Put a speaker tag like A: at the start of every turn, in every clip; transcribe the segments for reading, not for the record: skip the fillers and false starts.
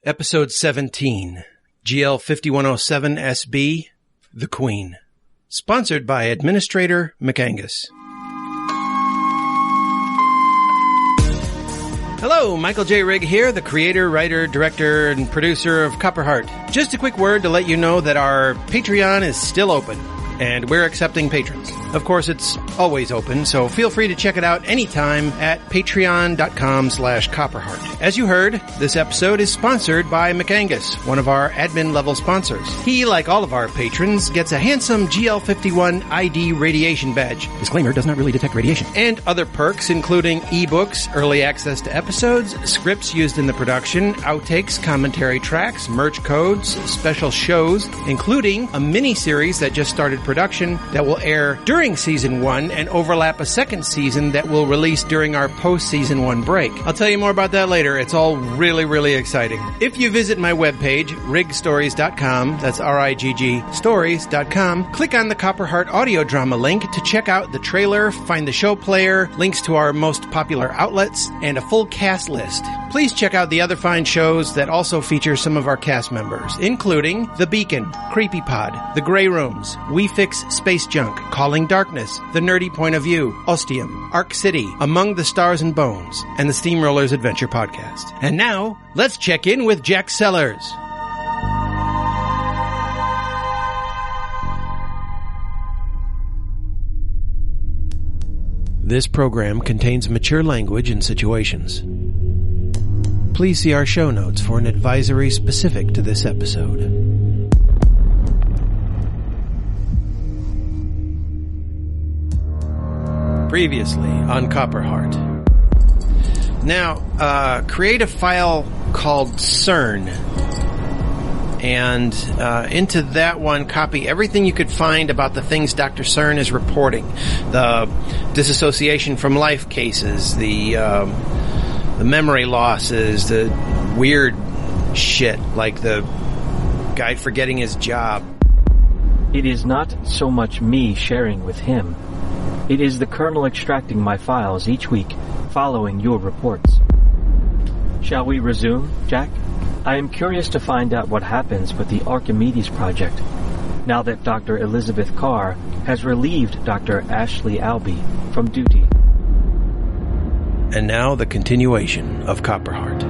A: Episode 17, GL5107SB, The Queen. Sponsored by Administrator McAngus. Hello, Michael J. Rigg here, the creator, writer, director, and producer of Copperheart. Just a quick word to let you know that our Patreon is still open, and we're accepting patrons. Of course, it's always open, so feel free to check it out anytime at patreon.com/copperheart. As you heard, this episode is sponsored by McAngus, one of our admin-level sponsors. He, like all of our patrons, gets a handsome GL51 ID radiation badge. Disclaimer, does not really detect radiation. And other perks, including ebooks, early access to episodes, scripts used in the production, outtakes, commentary tracks, merch codes, special shows, including a mini-series that just started production that will air during Season 1 and overlap a second season that will release during our post-Season 1 break. I'll tell you more about that later. It's all really, really exciting. If you visit my webpage, riggstories.com, that's R-I-G-G, stories.com, click on the Copperheart Audiodrama link to check out the trailer, find the show player, links to our most popular outlets, and a full cast list. Please check out the other fine shows that also feature some of our cast members, including The Beacon, Creepy Pod, The Grey Rooms, We Fix Space Junk, Calling Darkness, The Nerdy Point of View, Ostium, Arc City, Among the Stars and Bones, and the Steamrollers Adventure Podcast. And now, let's check in with Jack Sellers. This program contains mature language and situations. Please see our show notes for an advisory specific to this episode. Previously on Copperheart. Now, create a file called CERN. And into that one, copy everything you could find about the things Dr. CERN is reporting. The disassociation from life cases, the memory losses, the weird shit, like the guy forgetting his job.
B: It is not so much me sharing with him. It is the Colonel extracting my files each week, following your reports. Shall we resume, Jack? I am curious to find out what happens with the Archimedes project, now that Dr. Elizabeth Carr has relieved Dr. Ashley Albee from duty.
A: And now the continuation of Copperheart.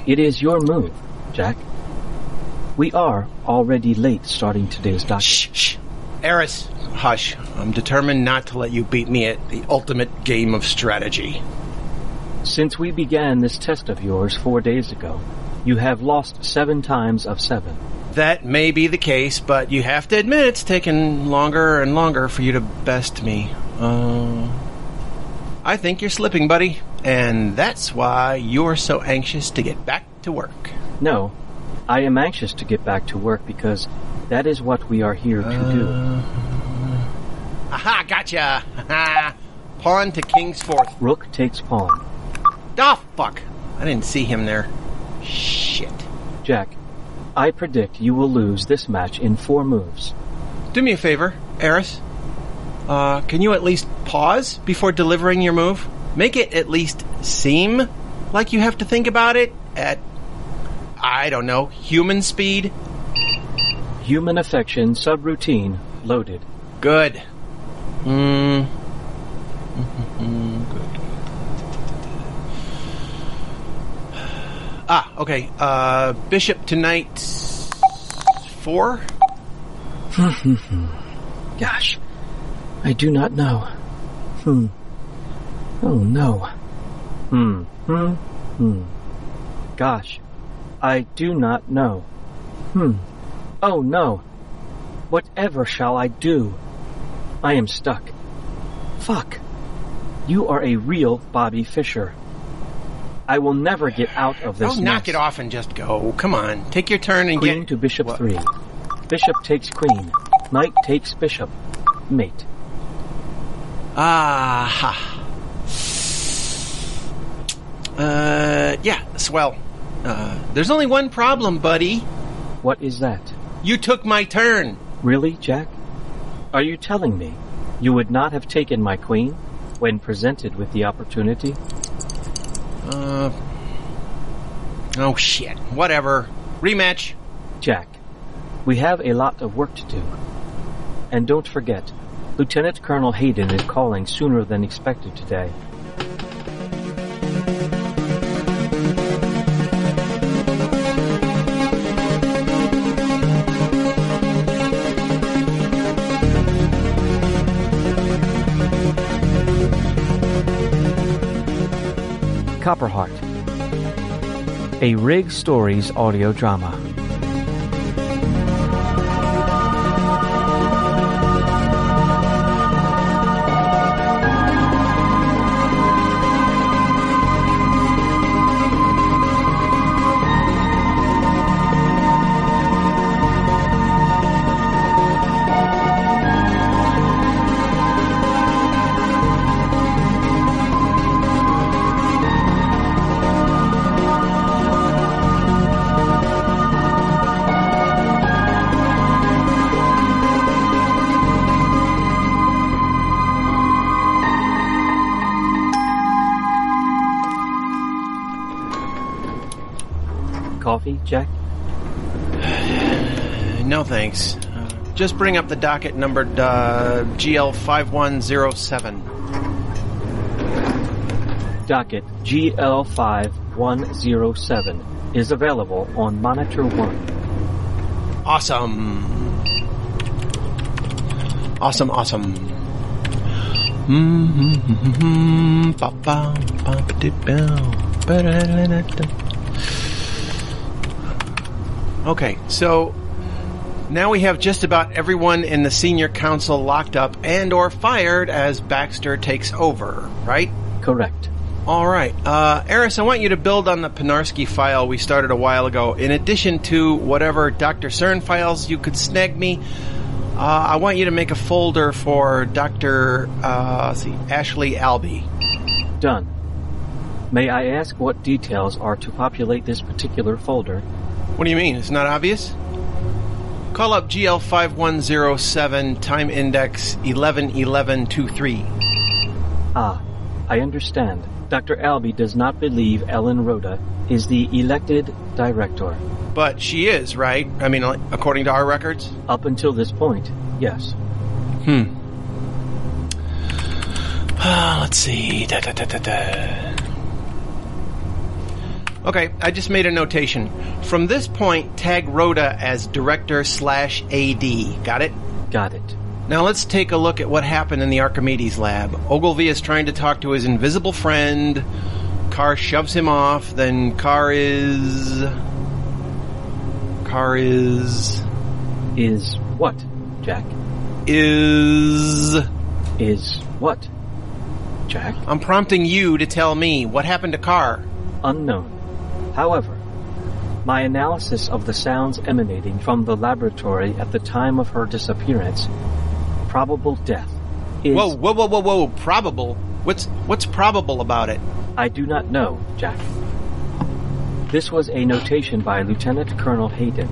B: It is your move, Jack. We are already late starting today's document.
A: Shh. Eris, hush. I'm determined not to let you beat me at the ultimate game of strategy.
B: Since we began this test of yours 4 days ago, you have lost 7 times of 7.
A: That may be the case, but you have to admit it's taken longer and longer for you to best me. I think you're slipping, buddy, and that's why you're so anxious to get back to work.
B: No, I am anxious to get back to work because that is what we are here to do.
A: Aha, gotcha! Pawn to king's fourth.
B: Rook takes pawn.
A: Oh, fuck. I didn't see him there. Shit.
B: Jack, I predict you will lose this match in 4 moves.
A: Do me a favor, Eris. Can you at least pause before delivering your move? Make it at least seem like you have to think about it at, I don't know, human speed?
B: Human affection subroutine loaded.
A: Good. Good. Okay. Bishop to knight 4?
B: Gosh, I do not know. Oh no. Gosh, I do not know. Oh no. Whatever shall I do? I am stuck. Fuck. You are a real Bobby Fischer. I will never get out of this
A: knock
B: mess.
A: it off and just go. Come on. Take your turn and
B: Queen
A: get...
B: to bishop
A: What?
B: 3. Bishop takes queen. Knight takes bishop. Mate.
A: Yeah, swell. There's only one problem, buddy.
B: What is that?
A: You took my turn.
B: Really, Jack? Are you telling me you would not have taken my queen when presented with the opportunity?
A: Oh, shit. Whatever. Rematch.
B: Jack, we have a lot of work to do. And don't forget, Lieutenant Colonel Hayden is calling sooner than expected today. Copperheart, a Rig Stories audio drama. Coffee, Jack?
A: No, thanks. Just bring up the docket numbered GL5107.
B: Docket GL5107 is available on Monitor 1.
A: Awesome. Okay, so now we have just about everyone in the senior council locked up and or fired as Baxter takes over, right?
B: Correct.
A: All right. Eris, I want you to build on the Penarski file we started a while ago. In addition to whatever Dr. CERN files you could snag me, I want you to make a folder for Dr. Ashley Albee.
B: Done. May I ask what details are to populate this particular folder?
A: What do you mean? It's not obvious? Call up GL5107, time index 111123.
B: Ah, I understand. Dr. Albee does not believe Ellen Rhoda is the elected director.
A: But she is, right? I mean, according to our records?
B: Up until this point, yes.
A: Let's see. Okay, I just made a notation. From this point, tag Rhoda as Director/AD. Got it?
B: Got it.
A: Now let's take a look at what happened in the Archimedes lab. Ogilvy is trying to talk to his invisible friend. Carr shoves him off. Then Carr is...
B: Is what, Jack?
A: Is
B: what, Jack?
A: I'm prompting you to tell me what happened to Carr.
B: Unknown. However, my analysis of the sounds emanating from the laboratory at the time of her disappearance, probable death, is...
A: Whoa. Probable? What's probable about it?
B: I do not know, Jack. This was a notation by Lieutenant Colonel Hayden.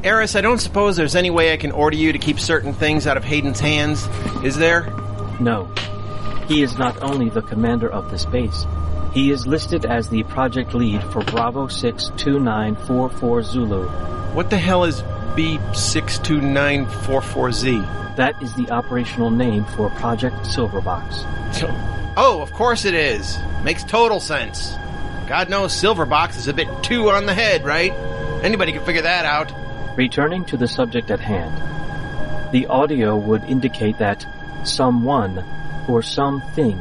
A: Eris, I don't suppose there's any way I can order you to keep certain things out of Hayden's hands, is there?
B: No. He is not only the commander of this base, he is listed as the project lead for Bravo 62944 Zulu.
A: What the hell is B62944Z?
B: That is the operational name for Project Silverbox.
A: Oh, of course it is. Makes total sense. God knows Silverbox is a bit too on the head, right? Anybody can figure that out.
B: Returning to the subject at hand, the audio would indicate that someone or something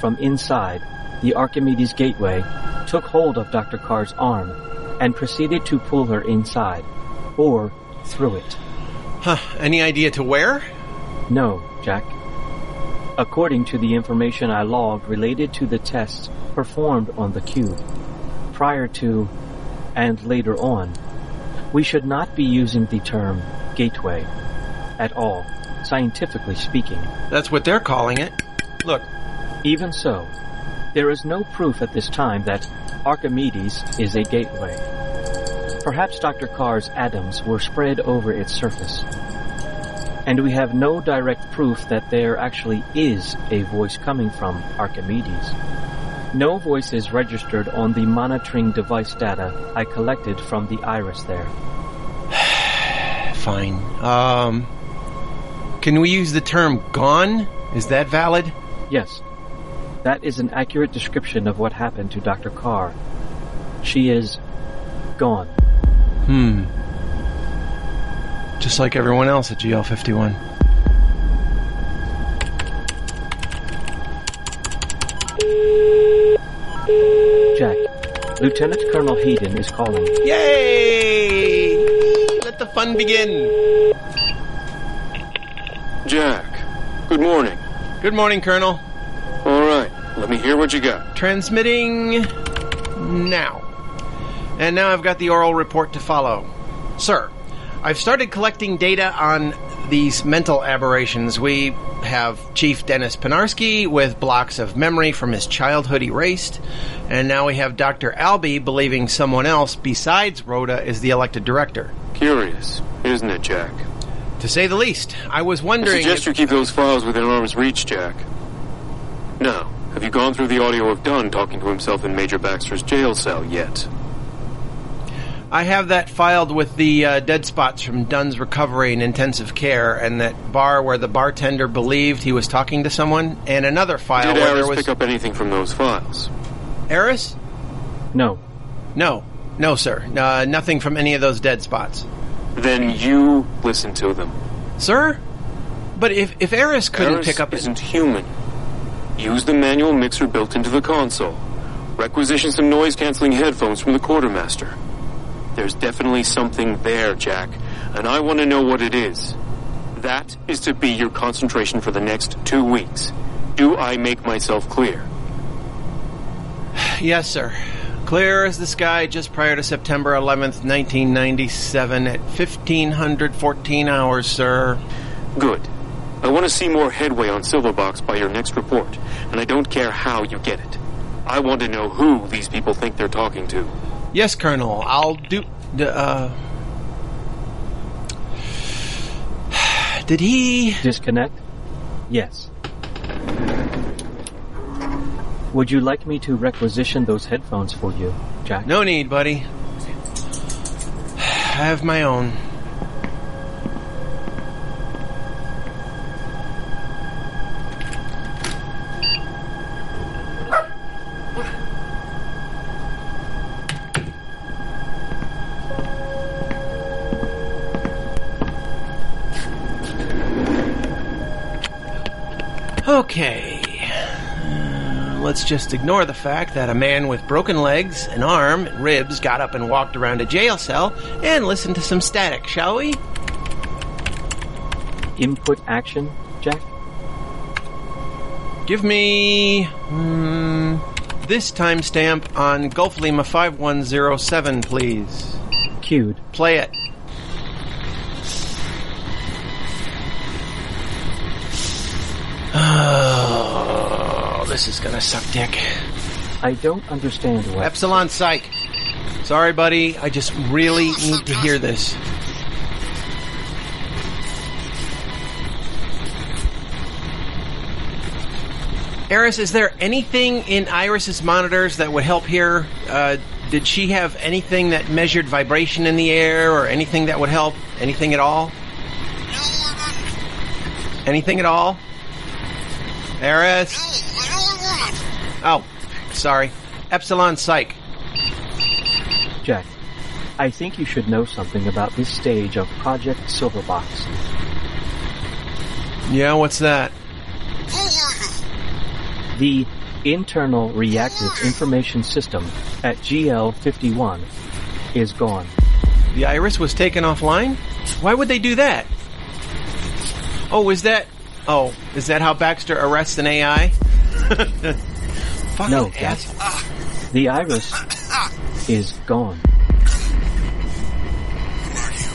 B: from inside the Archimedes gateway took hold of Dr. Carr's arm and proceeded to pull her inside, or through it.
A: Any idea to where?
B: No, Jack. According to the information I logged related to the tests performed on the cube, prior to and later on, we should not be using the term gateway at all, scientifically speaking.
A: That's what they're calling it. Look.
B: Even so, there is no proof at this time that Archimedes is a gateway. Perhaps Dr. Carr's atoms were spread over its surface, and we have no direct proof that there actually is a voice coming from Archimedes. No voice is registered on the monitoring device data I collected from the iris there.
A: Fine. Can we use the term gone? Is that valid?
B: Yes. That is an accurate description of what happened to Dr. Carr. She is gone.
A: Just like everyone else at GL51.
B: Jack, Lieutenant Colonel Hayden is calling.
A: Yay! Let the fun begin.
C: Jack, good morning.
A: Good morning, Colonel.
C: All right, let me hear what you got.
A: Transmitting now. And now I've got the oral report to follow. Sir, I've started collecting data on these mental aberrations. We have Chief Dennis Penarski with blocks of memory from his childhood erased, and now we have Dr. Albee believing someone else besides Rhoda is the elected director.
C: Curious, isn't it, Jack?
A: To say the least. I was wondering...
C: I suggest you keep those files within arm's reach, Jack. Now, have you gone through the audio of Dunn talking to himself in Major Baxter's jail cell yet?
A: I have that filed with the dead spots from Dunn's recovery and intensive care, and that bar where the bartender believed he was talking to someone, and another file
C: Did
A: where there
C: Aris
A: was...
C: pick up anything from those files?
A: Aris?
B: No.
A: No, sir. Nothing from any of those dead spots.
C: Then you listen to them.
A: Sir? But if Aris couldn't pick up...
C: Aris isn't human. Use the manual mixer built into the console. Requisition some noise-canceling headphones from the quartermaster. There's definitely something there, Jack, and I want to know what it is. That is to be your concentration for the next 2 weeks. Do I make myself clear?
A: Yes, sir. Clear as the sky just prior to September 11th, 1997 at 1514 hours, sir.
C: Good. I want to see more headway on Silverbox by your next report, and I don't care how you get it. I want to know who these people think they're talking to.
A: Yes, Colonel. I'll do... Did he...
B: Disconnect? Yes. Would you like me to requisition those headphones for you, Jack?
A: No need, buddy. I have my own. Okay. Let's just ignore the fact that a man with broken legs, an arm, and ribs got up and walked around a jail cell and listen to some static, shall we?
B: Input action, Jack?
A: Give me... this timestamp on Gulf Lima 5107, please.
B: Cued.
A: Play it. Oh, this is gonna suck dick.
B: I don't understand what...
A: Epsilon Psych. Sorry, buddy. I just really need to hear this. Aris, is there anything in Iris's monitors that would help here? Did she have anything that measured vibration in the air or anything that would help? Anything at all? Anything at all? Aris? Oh, sorry. Epsilon Psych.
B: Jack, I think you should know something about this stage of Project Silverbox.
A: Yeah, what's that?
B: The internal reactive information system at GL51 is gone.
A: The Iris was taken offline? Why would they do that? Oh, is that how Baxter arrests an AI?
B: No, Jack. The iris is gone.
D: Who are you?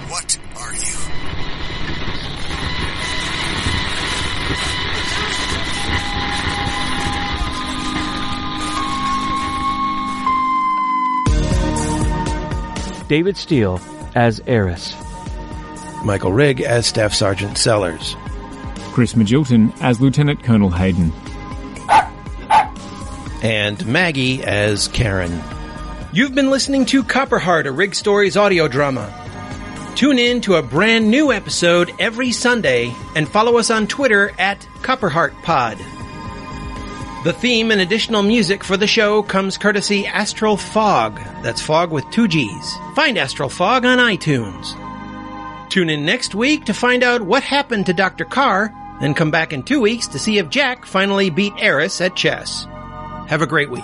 D: What are you?
B: David Steele as Eris.
A: Michael Rigg as Staff Sergeant Sellers.
E: Chris Magilton as Lieutenant Colonel Hayden.
A: And Maggie as Karen. You've been listening to Copperheart, a Rigg Stories audio drama. Tune in to a brand new episode every Sunday and follow us on Twitter at CopperheartPod. The theme and additional music for the show comes courtesy Astral Fogg. That's Fogg with 2 G's. Find Astral Fogg on iTunes. Tune in next week to find out what happened to Dr. Carr, then come back in 2 weeks to see if Jack finally beat Eris at chess. Have a great week.